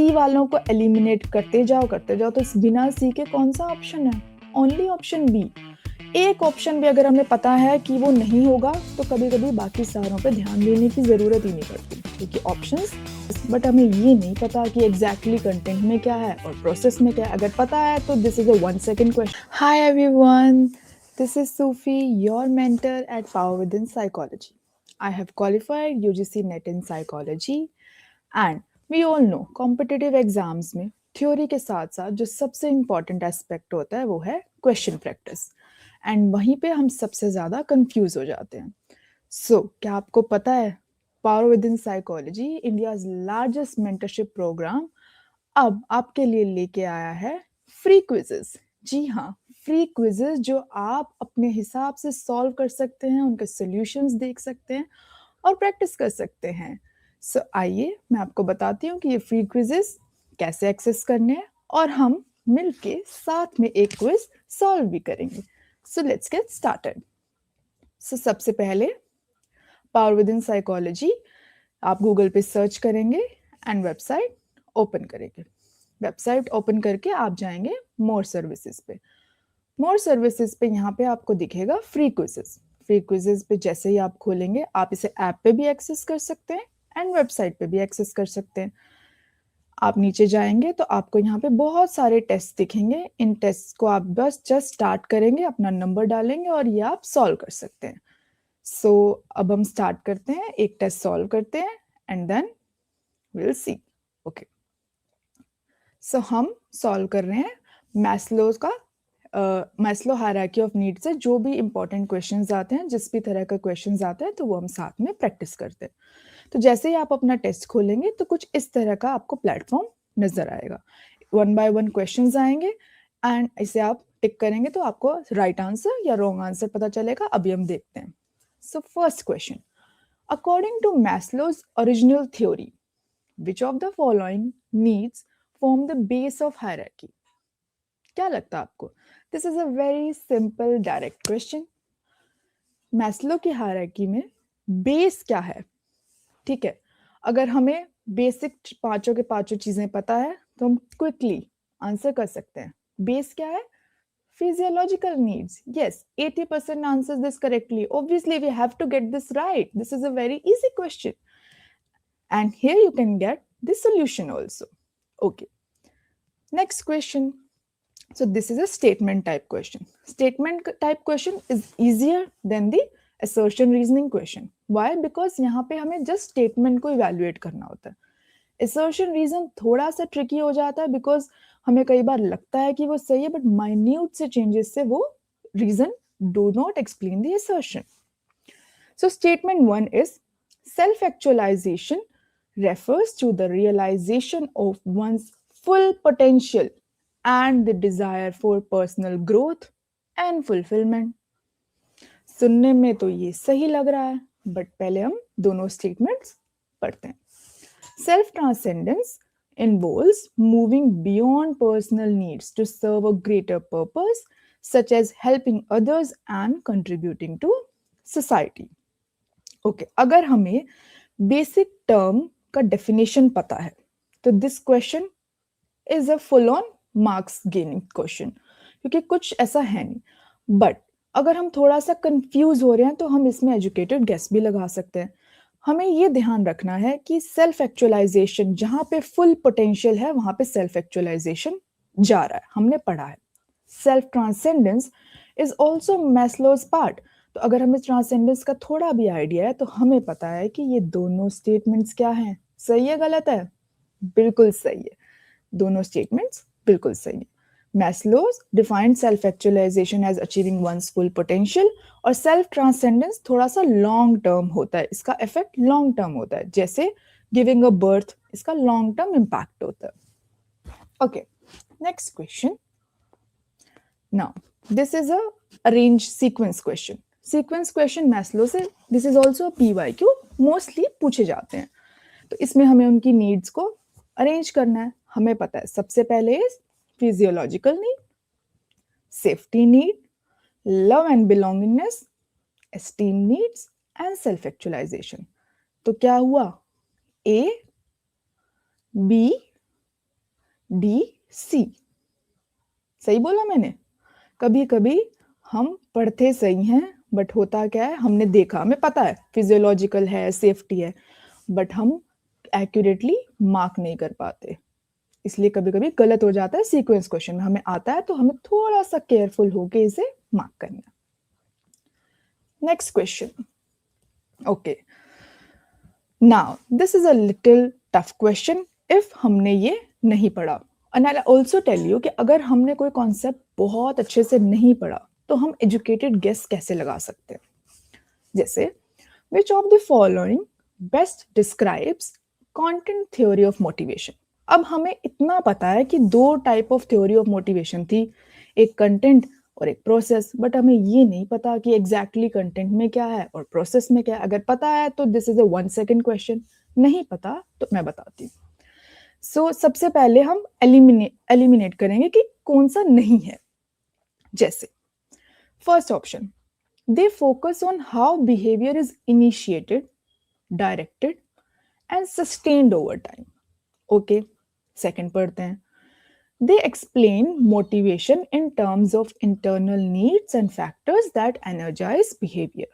सी वालों को एलिमिनेट करते जाओ तो इस बिना सी के कौन सा ऑप्शन है? Only option B. एक ऑप्शन भी अगर हमें पता है कि वो नहीं होगा तो कभी कभी बाकी सारों पे ध्यान देने की जरूरत ही नहीं पड़ती, क्योंकि ऑप्शंस, बट हमें ये नहीं पता कि एग्जैक्टली कंटेंट में क्या है और प्रोसेस में क्या है। अगर पता है तो this is a 1 second question. Hi everyone, this is Sufi, your mentor at Power Within Psychology. I have qualified UGC NET in psychology and we all know competitive exams में थ्योरी के साथ साथ जो सबसे इम्पॉर्टेंट एस्पेक्ट होता है वो है क्वेश्चन प्रैक्टिस, एंड वहीं पे हम सबसे ज़्यादा कंफ्यूज हो जाते हैं। क्या आपको पता है Power Within Psychology, India's largest mentorship programme, अब आपके लिए लेके आया है फ्री क्विजेस। जी हाँ, फ्री क्विजेस जो आप अपने हिसाब से सॉल्व कर सकते हैं, उनके सॉल्यूशंस देख सकते हैं और प्रैक्टिस कर सकते हैं। आइए मैं आपको बताती हूँ कि ये फ्री क्विजेस कैसे एक्सेस करने हैं और हम मिलके साथ में एक क्विज सॉल्व भी करेंगे। Let's get started. सबसे पहले पावर विद इन साइकोलॉजी आप गूगल पे सर्च करेंगे एंड वेबसाइट ओपन करेंगे। वेबसाइट ओपन करके आप जाएंगे मोर सर्विसेज पे। मोर सर्विसेज पे यहाँ पे आपको दिखेगा फ्री क्विजेस। फ्री क्विजेस पे जैसे ही आप खोलेंगे, आप इसे ऐप पे भी एक्सेस कर सकते हैं एंड वेबसाइट पे भी एक्सेस कर सकते हैं। आप नीचे जाएंगे तो आपको यहाँ पे बहुत सारे टेस्ट दिखेंगे। इन टेस्ट को आप बस जस्ट स्टार्ट करेंगे, अपना नंबर डालेंगे और ये आप सॉल्व कर सकते हैं। अब हम स्टार्ट करते हैं, एक टेस्ट सॉल्व करते हैं and then will see. Okay, हम सॉल्व कर रहे हैं मैस्लो हायरार्की ऑफ नीड्स से जो भी इंपॉर्टेंट क्वेश्चंस आते हैं, जिस भी तरह का क्वेश्चंस आते हैं तो वो हम साथ में प्रैक्टिस करते हैं। तो जैसे ही आप अपना टेस्ट खोलेंगे तो कुछ इस तरह का आपको प्लेटफॉर्म नजर आएगा। 1 by 1 क्वेश्चंस आएंगे एंड इसे आप टिक करेंगे तो आपको राइट आंसर या रॉन्ग आंसर पता चलेगा। अभी हम देखते हैं। First question, according to Maslow's original theory, which of the following needs form the base of hierarchy? क्या लगता है आपको? This is a very simple direct question. Maslow की हायरार्की में बेस क्या है? ठीक है, अगर हमें बेसिक पांचों के पांचों चीजें पता है तो हम क्विकली आंसर कर सकते हैं। बेस क्या है? Physiological needs. Yes, 80% answers this correctly. Obviously, we have to get this right. This is a very easy question. And here you can get the solution also. Okay. Next question. So this is a statement type question. Statement type question is easier than the assertion reasoning question. Why? Because यहाँ पे हमें just statement को evaluate करना होता है। Assertion reason थोड़ा सा tricky हो जाता है because हमें कई बार लगता है कि वो सही है, but minute से changes से वो reason do not explain the assertion. So statement 1 is self-actualization refers to the realization of one's full potential and the desire for personal growth and fulfillment. सुनने में तो ये सही लग रहा है, बट पहले हम दोनों स्टेटमेंट्स पढ़ते हैं। Self transcendence involves moving beyond personal needs to serve a greater purpose, such as helping others and contributing to society. Okay, अगर हमें बेसिक टर्म का डेफिनेशन पता है तो this question is a full on marks gaining question, क्योंकि कुछ ऐसा है नहीं। बट अगर हम थोड़ा सा कंफ्यूज हो रहे हैं तो हम इसमें एजुकेटेड गेस भी लगा सकते हैं। हमें ये ध्यान रखना है कि सेल्फ एक्चुअलाइजेशन, जहां पे फुल पोटेंशियल है वहां पे सेल्फ एक्चुअलाइजेशन जा रहा है, हमने पढ़ा है। Self transcendence is also Maslow's part. तो अगर हमें ट्रांसेंडेंस का थोड़ा भी आइडिया है तो हमें पता है कि ये दोनों स्टेटमेंट्स क्या हैं, सही है गलत है? बिल्कुल सही है, दोनों स्टेटमेंट्स बिल्कुल सही है। Maslow's defined self actualisation as achieving one's full potential, और सेल्फ ट्रांसेंडेंस थोड़ा सा लॉन्ग टर्म होता है, इसका इफेक्ट लॉन्ग टर्म होता है, जैसे गिविंग अ बर्थ, इसका लॉन्ग टर्म इम्पैक्ट होता है। Okay, next question. Now this is a arrange sequence question. Sequence question Maslow से, this is also PYQ, mostly पूछे जाते हैं। तो इसमें हमें उनकी नीड्स को अरेंज करना है। हमें पता है सबसे पहले physiological need, safety need, love and belongingness, esteem needs and self actualisation. तो क्या हुआ? A, B, D, C. सही बोला मैंने? कभी-कभी हम पढ़ते सही हैं, बट होता क्या है, हमने देखा, हमें पता है फिजियोलॉजिकल है, सेफ्टी है, बट हम एक्यूरेटली मार्क नहीं कर पाते। इसलिए कभी-कभी गलत हो जाता है सीक्वेंस क्वेश्चन में। हमें आता है तो हमें थोड़ा-सा केयरफुल होके इसे मार्क करना है। Next question. Okay, now this is a little tough question if हमने ये नहीं पढ़ा। And I also tell you कि अगर हमने कोई कॉन्सेप्ट बहुत अच्छे से नहीं पढ़ा तो हम एजुकेटेड गेस कैसे लगा सकते हैं। जैसे which of the following best describes content theory of motivation. अब हमें इतना पता है कि दो type of theory of motivation थी, एक कंटेंट और एक प्रोसेस, बट हमें ये नहीं पता कि एग्जैक्टली कंटेंट में क्या है और प्रोसेस में क्या है। अगर पता है तो this is a 1 second question, नहीं पता तो मैं बताती हूँ। सो सबसे पहले हम एलिमिनेट करेंगे कि कौन सा नहीं है। जैसे first option, they focus on how behavior is initiated, directed and sustained over time. Okay, second पढ़ते हैं। They explain motivation in terms of internal needs and factors that energize behavior.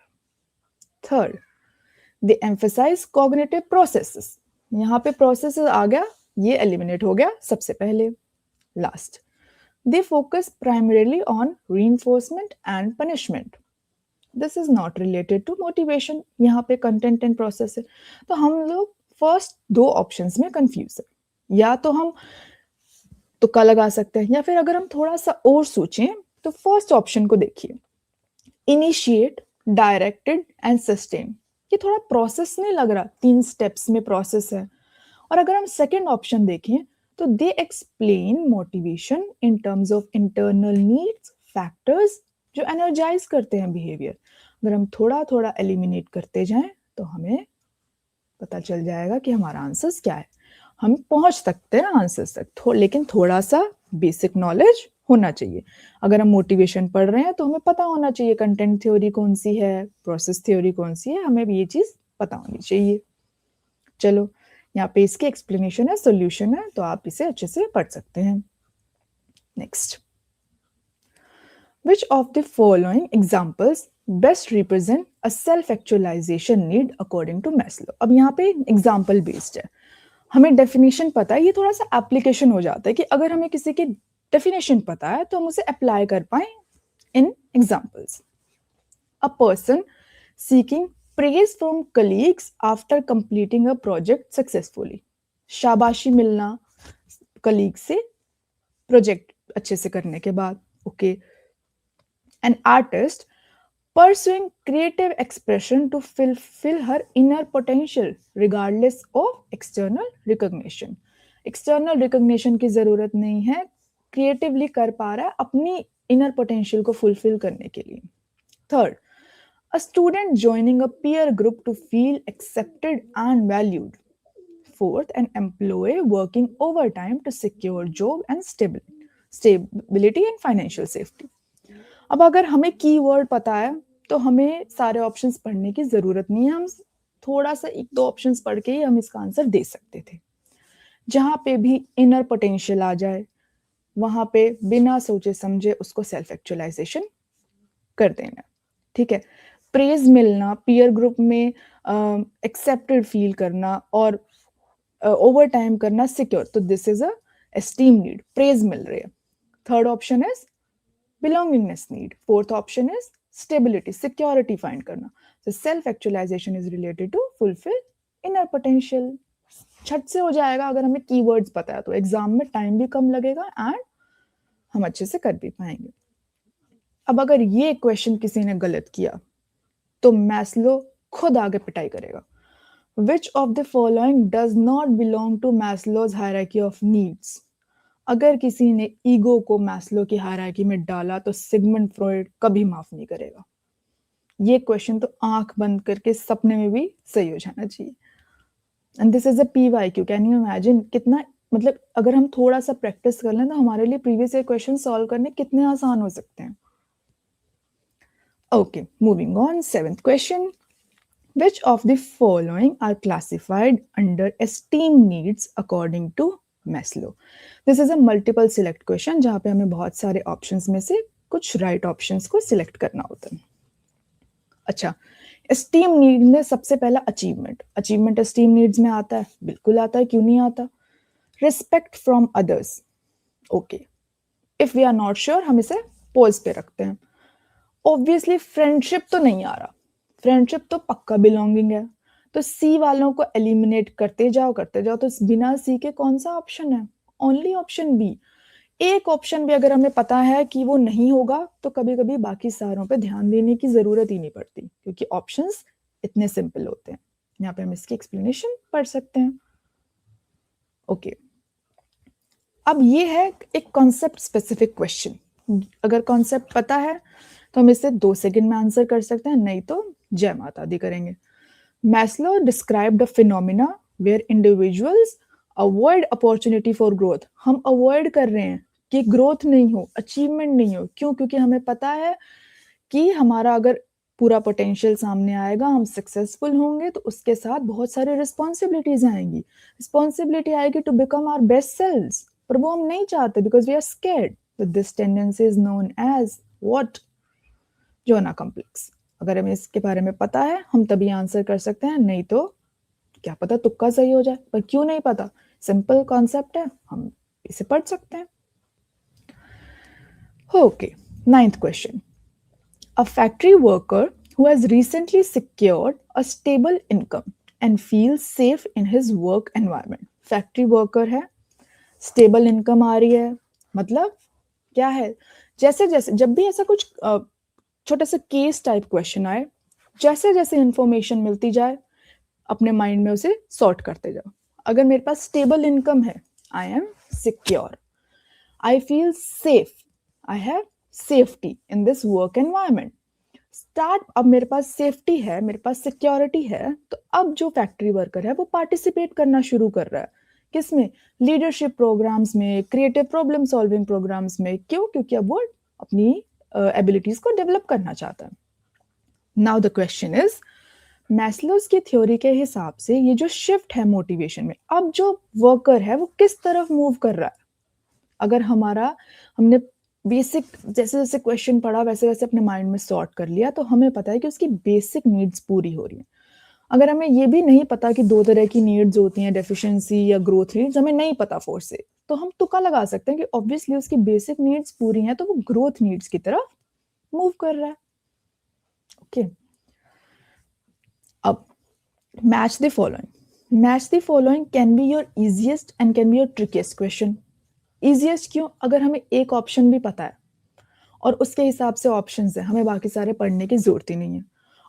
Third, they emphasize cognitive processes. यहाँ पे processes आ गया, ये eliminate हो गया सबसे पहले। Last, they focus primarily on reinforcement and punishment. This is not related to motivation, यहाँ पे कंटेंट एंड प्रोसेस है। तो हम लोग फर्स्ट दो ऑप्शंस में कंफ्यूज है। या तो हम तुक्का लगा सकते हैं, या फिर अगर हम थोड़ा सा और सोचें तो फर्स्ट ऑप्शन को देखिए, इनिशिएट, डायरेक्टेड एंड सस्टेन। ये थोड़ा प्रोसेस नहीं लग रहा, 3 स्टेप्स में प्रोसेस है। और अगर हम सेकेंड ऑप्शन देखें तो they explain motivation in terms of internal needs, factors जो एनर्जाइज करते हैं बिहेवियर। अगर हम थोड़ा थोड़ा एलिमिनेट करते जाएं तो हमें पता चल जाएगा कि हमारा आंसर्स क्या है। हम पहुंच सकते हैं आंसर्स तक, लेकिन थोड़ा सा बेसिक नॉलेज होना चाहिए। अगर हम मोटिवेशन पढ़ रहे हैं तो हमें पता होना चाहिए कंटेंट थ्योरी कौन सी है, प्रोसेस थ्योरी कौन सी है, हमें भी ये चीज पता होनी चाहिए। चलो, यहाँ पे इसकी एक्सप्लेनेशन है, सॉल्यूशन है, तो आप इसे अच्छे से पढ़ सकते हैं। Next, which of the following examples best represent a self-actualization need according to Maslow? अब यहाँ पे एग्जाम्पल बेस्ड है, हमें डेफिनेशन पता है, ये थोड़ा सा एप्लीकेशन हो जाता है कि अगर हमें किसी की डेफिनेशन पता है तो हम उसे अप्लाई कर पाए in examples. A person seeking praise from colleagues after completing a project successfully. शाबाशी मिलना कलीग से प्रोजेक्ट अच्छे से करने के बाद। Okay, an artist pursuing creative expression to fulfill her inner potential regardless of external recognition. external recognition की जरूरत नहीं है, creatively कर पा रहा है अपनी inner potential को fulfill करने के लिए। Third, a student joining a peer group to feel accepted and valued. Fourth, an employee working overtime to secure job and stability and financial safety. अब अगर हमें कीवर्ड पता है तो हमें सारे ऑप्शंस पढ़ने की जरूरत नहीं है, हम थोड़ा सा एक दो ऑप्शंस पढ़ के ही हम इसका आंसर दे सकते थे। जहां पे भी इनर पोटेंशियल आ जाए वहां पे बिना सोचे समझे उसको सेल्फ एक्चुअलाइजेशन कर देना। ठीक है, प्रेज मिलना, पीयर ग्रुप में एक्सेप्टेड फील करना और ओवर टाइम करना सिक्योर, तो this is a esteem need, praise मिल रही है। Third option is belongingness need. Fourth option is stability, security find करना. So self actualization is related to fulfill inner potential. छट से हो जाएगा अगर हमें keywords पता है तो एग्जाम में टाइम भी कम लगेगा एंड हम अच्छे से कर भी पाएंगे। अब अगर ये क्वेश्चन किसी ने गलत किया तो मैस्लो खुद आगे पिटाई करेगा। Which of the following does not belong to Maslow's hierarchy of needs? अगर किसी ने ईगो को मैस्लो की हायरार्की में डाला तो सिगमंड फ्रॉइड कभी माफ नहीं करेगा। ये क्वेश्चन तो आंख बंद करके सपने में भी सही हो जाना चाहिए। And this is a PYQ, can you imagine कितना, मतलब अगर हम थोड़ा सा प्रैक्टिस कर लें तो हमारे लिए प्रीवियस ईयर क्वेश्चन सॉल्व करने कितने आसान हो सकते हैं। Okay, moving on, 7th question, which of the following are classified under esteem needs according to Maslow. This is a multiple select question जहाँ पे हमें बहुत सारे ऑप्शंस में से कुछ राइट ऑप्शंस को सिलेक्ट करना होता है। अच्छा, एस्टीम नीड में सबसे पहला अचीवमेंट। अचीवमेंट एस्टीम नीड्स में आता है? बिल्कुल आता है, क्यों नहीं आता? Respect from others, okay. If we are not sure हम इसे पॉज पे रखते हैं। ऑब्वियसली फ्रेंडशिप तो नहीं आ रहा, फ्रेंडशिप तो पक्का बिलोंगिंग है, तो सी वालों को एलिमिनेट करते जाओ, तो बिना सी के कौन सा ऑप्शन है? Only option B. एक ऑप्शन भी अगर हमें पता है कि वो नहीं होगा तो कभी कभी बाकी सारों पे ध्यान देने की जरूरत ही नहीं पड़ती, क्योंकि ऑप्शंस इतने सिंपल होते हैं। यहाँ पे हम इसकी एक्सप्लेनेशन पढ़ सकते हैं। ओके, अब ये है एक कॉन्सेप्ट स्पेसिफिक क्वेश्चन। अगर कॉन्सेप्ट पता है तो हम इसे 2 सेकंड में आंसर कर सकते हैं, नहीं तो जय माता दी करेंगे। Maslow described a phenomena where individuals avoid opportunity for growth. हम अवॉइड कर रहे हैं कि ग्रोथ नहीं हो, अचीवमेंट नहीं हो। क्यों? क्योंकि हमें पता है कि हमारा अगर पूरा पोटेंशियल सामने आएगा, हम सक्सेसफुल होंगे, तो उसके साथ बहुत सारी रिस्पॉन्सिबिलिटीज आएंगी। रिस्पॉन्सिबिलिटी आएगी to become our best selves, पर वो हम नहीं चाहते because we are scared. This tendency is known as what? Jonah complex. अगर हमें इसके बारे में पता है हम तभी आंसर कर सकते हैं, नहीं तो क्या पता तुक्का सही हो जाए। पर क्यों नहीं पता? सिंपल कॉन्सेप्ट है, हम इसे पढ़ सकते हैं। Okay, 9th question. A factory worker who has recently secured a stable income and feels safe in his work environment. Factory worker है, स्टेबल इनकम आ रही है, मतलब क्या है? जैसे जैसे जब भी ऐसा कुछ छोटा सा केस टाइप क्वेश्चन आए, जैसे जैसे इंफॉर्मेशन मिलती जाए अपने माइंड में उसे सॉर्ट करते जाओ। अगर मेरे पास स्टेबल इनकम है, I am secure, I feel safe, I have safety in this work environment. Start, अब मेरे पास सेफ्टी है, मेरे पास सिक्योरिटी है, तो अब जो फैक्ट्री वर्कर है वो पार्टिसिपेट करना शुरू कर रहा है। किसमें? लीडरशिप प्रोग्राम्स में, क्रिएटिव प्रॉब्लम सॉल्विंग प्रोग्राम्स में। क्यों? क्योंकि अब वो अपनी एबिलिटीज को डेवलप करना चाहता है। Now the question is, Maslow's की थ्योरी के हिसाब से ये जो शिफ्ट है मोटिवेशन में, अब जो वर्कर है वो किस तरफ मूव कर रहा है? अगर हमने बेसिक जैसे जैसे क्वेश्चन पढ़ा वैसे वैसे अपने माइंड में सॉर्ट कर लिया, तो हमें पता है कि उसकी बेसिक नीड्स पूरी हो रही है। अगर हमें ये भी नहीं पता कि 2 तरह की नीड्स होती हैं, डेफिशिएंसी या ग्रोथ नीड्स, हमें नहीं पता फोर्स से, तो हम तुक्का लगा सकते हैं कि ऑब्वियसली उसकी बेसिक नीड्स पूरी हैं, तो वो ग्रोथ नीड्स की तरफ मूव कर रहा है। ओके, अब match the following. Match the following can be your easiest and can be your ट्रिकीस्ट question. Easiest क्यों? अगर हमें एक ऑप्शन भी पता है और उसके हिसाब से ऑप्शंस है, हमें बाकी सारे पढ़ने की जरूरत ही नहीं है।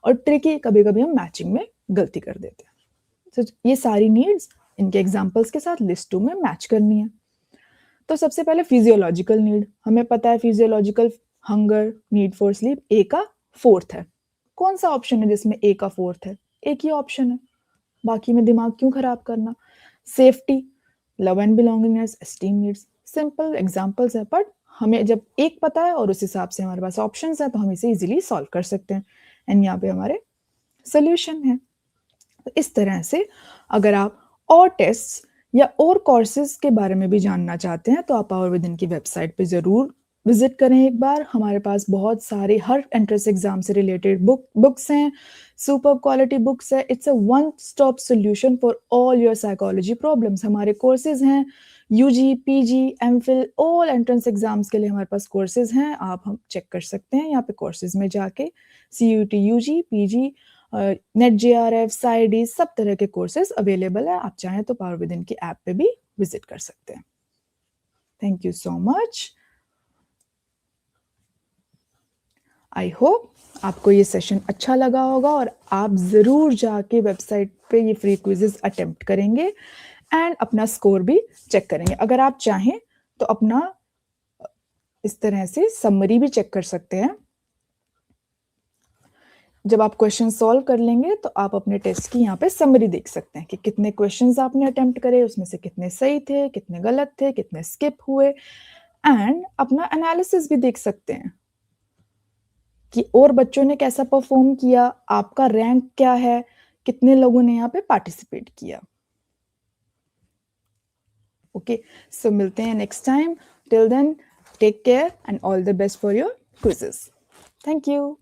और ट्रिकी, कभी कभी हम मैचिंग में गलती कर देते हैं। तो ये सारी नीड्स इनके एग्जांपल्स के साथ लिस्ट 2 में मैच करनी है। तो सबसे पहले फिजियोलॉजिकल नीड, हमें पता है physiological hunger, need for sleep, A का 4th है। कौन सा ऑप्शन है जिसमें ए का 4th है? एक ही ऑप्शन है, बाकी में दिमाग क्यों खराब करना? Safety, love and belongingness, esteem needs, simple examples है, बट हमें जब एक पता है और उस हिसाब से हमारे पास ऑप्शंस हैं तो हम इसे इजीली सॉल्व कर सकते हैं। एंड यहाँ पे हमारे सोल्यूशन है। तो इस तरह से अगर आप और टेस्ट या और कोर्सेज के बारे में भी जानना चाहते हैं तो आप पावर विदिन की वेबसाइट पे जरूर विजिट करें एक बार। हमारे पास बहुत सारे हर एंट्रेंस एग्जाम से रिलेटेड बुक्स हैं, सुपर क्वालिटी बुक्स है। It's a one stop solution for all your psychology problems. हमारे कोर्सेज हैं UG, PG, MPhil, all entrance exams के लिए हमारे पास कोर्सेज हैं। आप हम चेक कर सकते हैं यहाँ पे कोर्सेज में जाके। CUT, UG, PG, NET JRF, साइडी, सब तरह के कोर्सेज अवेलेबल है। आप चाहें तो पावर विदिन की ऐप पे भी विजिट कर सकते हैं। Thank you so much. I hope आपको ये सेशन अच्छा लगा होगा और आप जरूर जाके वेबसाइट पे ये फ्री क्विजेस अटेम्प्ट करेंगे एंड अपना स्कोर भी चेक करेंगे। अगर आप चाहें तो अपना इस तरह से समरी भी चेक कर सकते हैं। जब आप क्वेश्चन सॉल्व कर लेंगे तो आप अपने टेस्ट की यहाँ पे समरी देख सकते हैं कि कितने क्वेश्चंस आपने अटेम्प्ट करे, उसमें से कितने सही थे, कितने गलत थे, कितने स्किप हुए, एंड अपना एनालिसिस भी देख सकते हैं कि और बच्चों ने कैसा परफॉर्म किया, आपका रैंक क्या है, कितने लोगों ने यहाँ पे पार्टिसिपेट किया। ओके, सो मिलते हैं next time. Till then take care and all the best for your quizzes. Thank you.